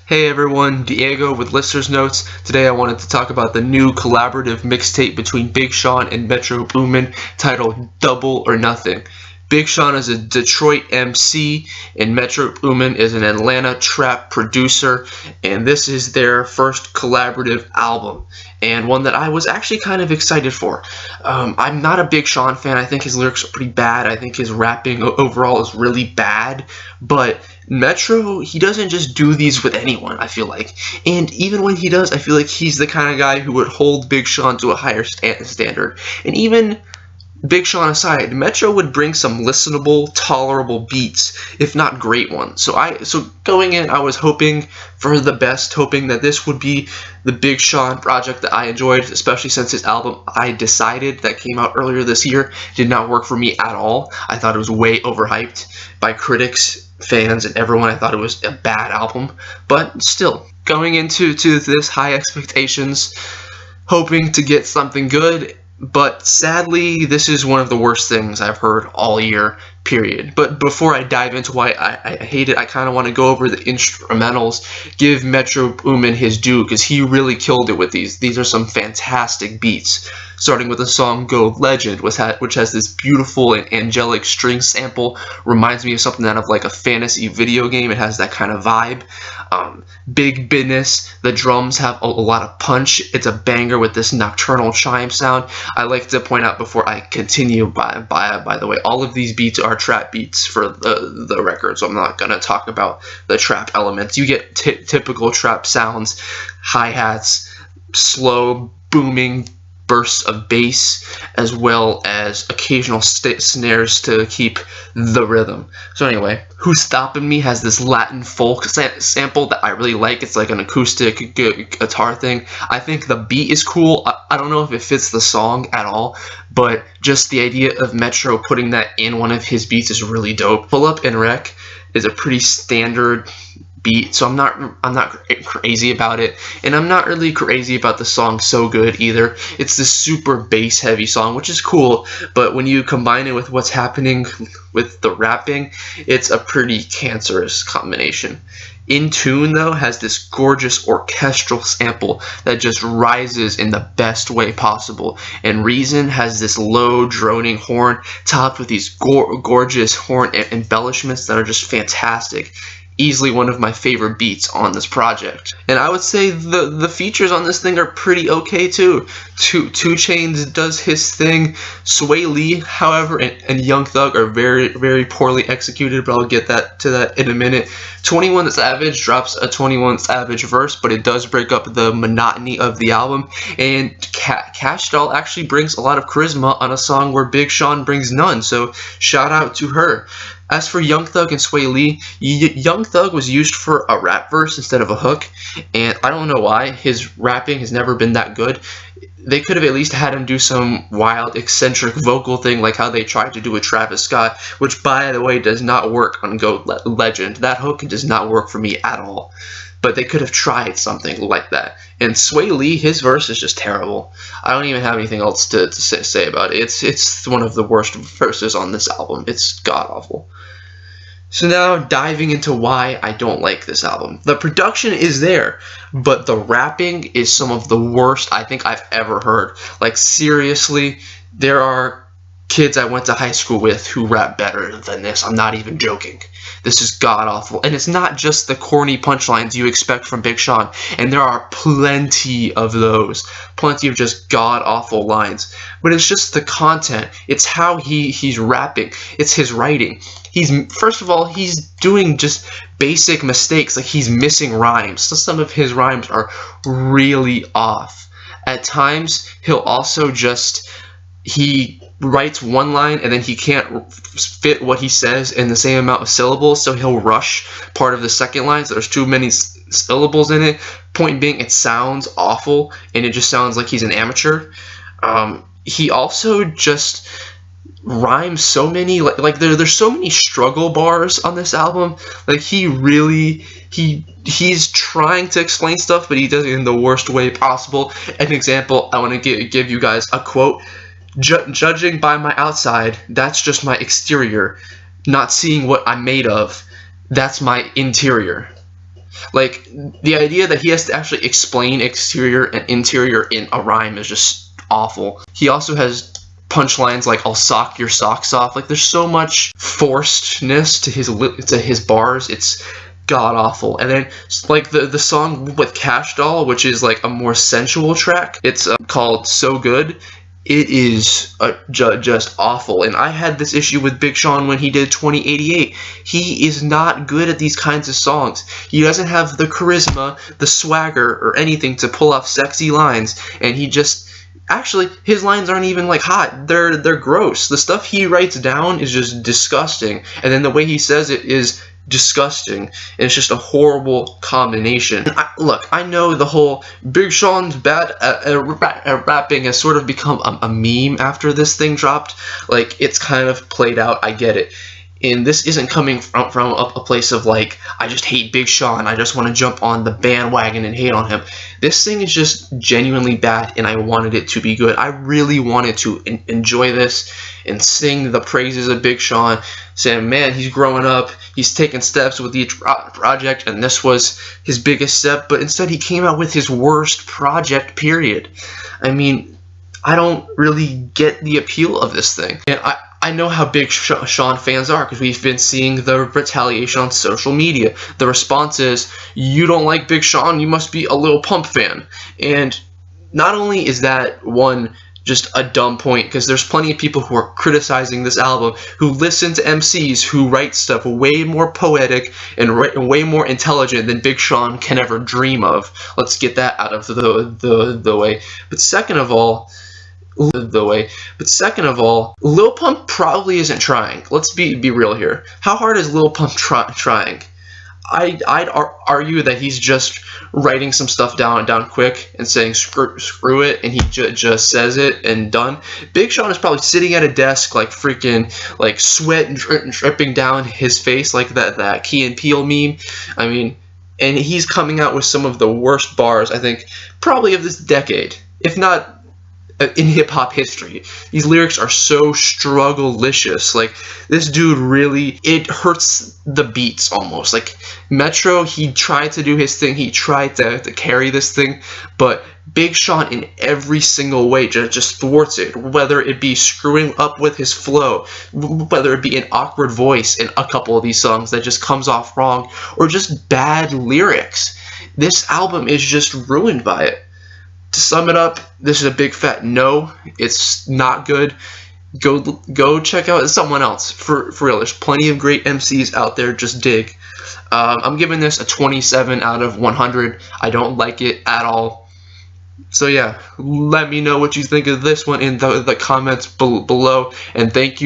Hey everyone, Diego with Listenersnotes. Today I wanted to talk about the new collaborative mixtape between Big Sean and Metroboomin titled Double or Nothing. Big Sean is a Detroit MC and Metroboomin is an Atlanta trap producer, and this is their first collaborative album and one that I was actually kind of excited for. I'm not a Big Sean fan. I think his lyrics are pretty bad. I think his rapping overall is really bad, but Metro, he doesn't just do these with anyone, I feel like. And even when he does, I feel like he's the kind of guy who would hold Big Sean to a higher standard. And even Big Sean aside, Metro would bring some listenable, tolerable beats, if not great ones. So going in, I was hoping for the best, hoping that this would be the Big Sean project that I enjoyed, especially since his album I Decided that came out earlier this year did not work for me at all. I thought it was way overhyped by critics, fans, and everyone. I thought it was a bad album, but still, going into this high expectations, hoping to get something good. But sadly, this is one of the worst things I've heard all year, period. But before I dive into why I hate it, I kind of want to go over the instrumentals, give Metroboomin his due, because he really killed it with these. These are some fantastic beats, starting with the song Go Legend, which has this beautiful and angelic string sample. Reminds me of something out of like a fantasy video game. It has that kind of vibe. Big Bidness, the drums have a lot of punch. It's a banger with this nocturnal chime sound. I like to point out before I continue, by the way, all of these beats are trap beats for the record, so I'm not going to talk about the trap elements. You get typical trap sounds, hi-hats, slow, booming bursts of bass, as well as occasional snares to keep the rhythm. So anyway, Who's Stopping Me has this Latin folk sample that I really like. It's like an acoustic guitar thing. I think the beat is cool. I don't know if it fits the song at all, but just the idea of Metro putting that in one of his beats is really dope. Pull Up and Wreck is a pretty standard beat, so I'm not crazy about it, and I'm not really crazy about the song So Good either. It's this super bass heavy song, which is cool, but when you combine it with what's happening with the rapping, it's a pretty cancerous combination. In Tune, though, has this gorgeous orchestral sample that just rises in the best way possible, and Reason has this low droning horn topped with these gorgeous horn embellishments that are just fantastic. Easily one of my favorite beats on this project. And I would say the features on this thing are pretty okay too. 2 Chainz does his thing. Sway Lee, however, and Young Thug are very, very poorly executed, but I'll get to that in a minute. 21 Savage drops a 21 Savage verse, but it does break up the monotony of the album. And Cash Doll actually brings a lot of charisma on a song where Big Sean brings none, so shout out to her. As for Young Thug and Sway Lee, Young Thug was used for a rap verse instead of a hook, and I don't know why. His rapping has never been that good. They could have at least had him do some wild, eccentric vocal thing like how they tried to do with Travis Scott, which, by the way, does not work on Go Legend. That hook does not work for me at all. But they could have tried something like that. And Sway Lee, his verse is just terrible. I don't even have anything else to say about it. It's one of the worst verses on this album. It's god-awful. So now, diving into why I don't like this album. The production is there, but the rapping is some of the worst I think I've ever heard. Like, seriously, there are kids I went to high school with who rap better than this. I'm not even joking. This is god-awful. And it's not just the corny punchlines you expect from Big Sean. And there are plenty of those. Plenty of just god-awful lines. But it's just the content. It's how he's rapping. It's his writing. First of all, he's doing just basic mistakes. Like, he's missing rhymes. So some of his rhymes are really off. At times, he'll also he writes one line and then he can't fit what he says in the same amount of syllables, so he'll rush part of the second line, so there's too many syllables in it. Point being, it sounds awful and it just sounds like he's an amateur. He also just rhymes so many, like there's so many struggle bars on this album. Like, he's trying to explain stuff, but he does it in the worst way possible. An example, I want to give you guys a quote. Judging by my outside, that's just my exterior. Not seeing what I'm made of, that's my interior. Like, the idea that he has to actually explain exterior and interior in a rhyme is just awful. He also has punchlines like "I'll sock your socks off." Like, there's so much forcedness to his bars. It's god awful. And then like the song with Cash Doll, which is like a more sensual track, it's called "So Good." It is just awful. And I had this issue with Big Sean when he did 2088. He is not good at these kinds of songs. He doesn't have the charisma, the swagger, or anything to pull off sexy lines. And he just, actually, his lines aren't even like hot. They're gross. The stuff he writes down is just disgusting. And then the way he says it is disgusting, and it's just a horrible combination. Look, I know the whole Big Sean's bad at rapping has sort of become a meme after this thing dropped. Like, it's kind of played out. I get it. And this isn't coming from a place of like, I just hate Big Sean, I just want to jump on the bandwagon and hate on him. This thing is just genuinely bad, and I wanted it to be good. I really wanted to enjoy this and sing the praises of Big Sean, saying, man, he's growing up, he's taking steps with each project, and this was his biggest step. But instead he came out with his worst project, period. I mean, I don't really get the appeal of this thing. And I know how big Sean fans are, because we've been seeing the retaliation on social media. The response is, you don't like Big Sean, you must be a Lil Pump fan. And not only is that one just a dumb point, because there's plenty of people who are criticizing this album who listen to MCs who write stuff way more poetic and way more intelligent than Big Sean can ever dream of. Let's get that out of the way. But second of all, Lil Pump probably isn't trying. Let's be real here. How hard is Lil Pump trying? I'd argue that he's just writing some stuff down quick and saying screw it, and he just says it and done. Big Sean is probably sitting at a desk like freaking like sweat and dripping down his face like that Key and Peele meme. I mean, and he's coming out with some of the worst bars, I think, probably of this decade, if not in hip-hop history. These lyrics are so struggle-licious. Like, this dude really, it hurts the beats almost. Like, Metro, he tried to do his thing, he tried to carry this thing, but Big Sean in every single way just thwarts it, whether it be screwing up with his flow, whether it be an awkward voice in a couple of these songs that just comes off wrong, or just bad lyrics. This album is just ruined by it. To sum it up, this is a big fat no. It's not good. Go check out someone else. For real, there's plenty of great MCs out there. Just dig. I'm giving this a 27 out of 100. I don't like it at all. So yeah, let me know what you think of this one in the comments below. And thank you.